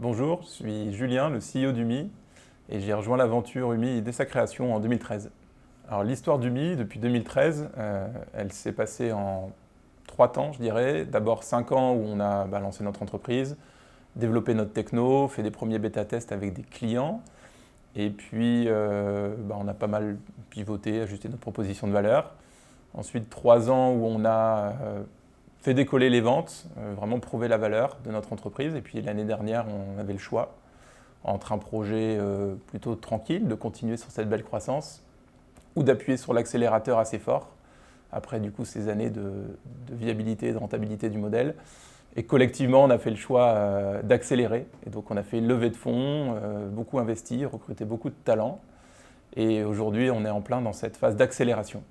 Bonjour, je suis Julien, le CEO d'UMI, et j'ai rejoint l'aventure UMI dès sa création en 2013. Alors l'histoire d'UMI, depuis 2013, elle s'est passée en 3 temps, je dirais. D'abord 5 ans où on a lancé notre entreprise, développé notre techno, fait des premiers bêta-tests avec des clients, et puis on a pas mal pivoté, ajusté notre proposition de valeur. Ensuite 3 ans où on a fait décoller les ventes, vraiment prouver la valeur de notre entreprise. Et puis l'année dernière, on avait le choix entre un projet plutôt tranquille, de continuer sur cette belle croissance, ou d'appuyer sur l'accélérateur assez fort, après du coup ces années de viabilité et de rentabilité du modèle. Et collectivement, on a fait le choix d'accélérer. Et donc on a fait une levée de fonds, beaucoup investi, recruté beaucoup de talents. Et aujourd'hui, on est en plein dans cette phase d'accélération.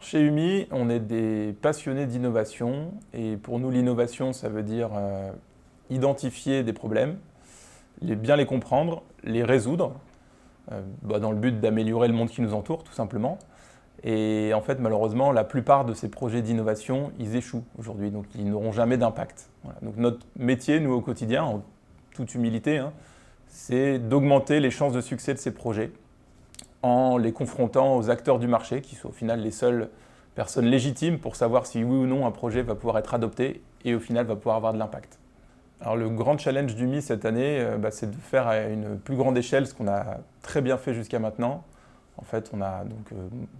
Chez UMI, on est des passionnés d'innovation et pour nous, l'innovation, ça veut dire identifier des problèmes, bien les comprendre, les résoudre, dans le but d'améliorer le monde qui nous entoure, tout simplement. Et en fait, malheureusement, la plupart de ces projets d'innovation, ils échouent aujourd'hui, donc ils n'auront jamais d'impact. Voilà. Donc notre métier, nous, au quotidien, en toute humilité, c'est d'augmenter les chances de succès de ces projets en les confrontant aux acteurs du marché, qui sont au final les seules personnes légitimes pour savoir si oui ou non un projet va pouvoir être adopté et au final va pouvoir avoir de l'impact. Alors le grand challenge d'UMI cette année, c'est de faire à une plus grande échelle ce qu'on a très bien fait jusqu'à maintenant. En fait, on a donc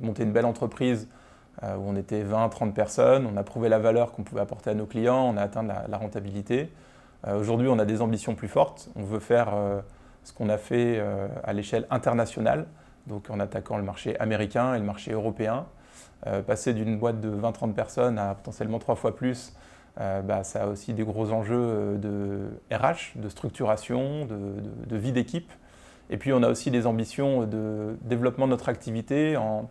monté une belle entreprise où on était 20-30 personnes, on a prouvé la valeur qu'on pouvait apporter à nos clients, on a atteint la rentabilité. Aujourd'hui, on a des ambitions plus fortes, on veut faire ce qu'on a fait à l'échelle internationale, donc en attaquant le marché américain et le marché européen. Passer d'une boîte de 20-30 personnes à potentiellement 3 fois plus, ça a aussi des gros enjeux de RH, de structuration, de vie d'équipe. Et puis on a aussi des ambitions de développement de notre activité en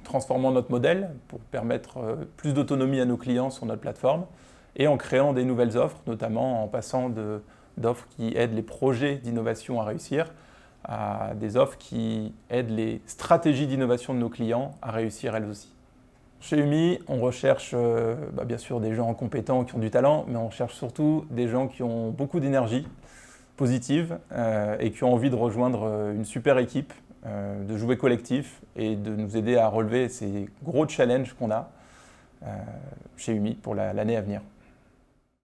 transformant notre modèle pour permettre plus d'autonomie à nos clients sur notre plateforme et en créant des nouvelles offres, notamment en passant d'offres qui aident les projets d'innovation à réussir à des offres qui aident les stratégies d'innovation de nos clients à réussir elles aussi. Chez UMI, on recherche bien sûr des gens compétents qui ont du talent, mais on cherche surtout des gens qui ont beaucoup d'énergie positive et qui ont envie de rejoindre une super équipe, de jouer collectif et de nous aider à relever ces gros challenges qu'on a chez UMI pour l'année à venir.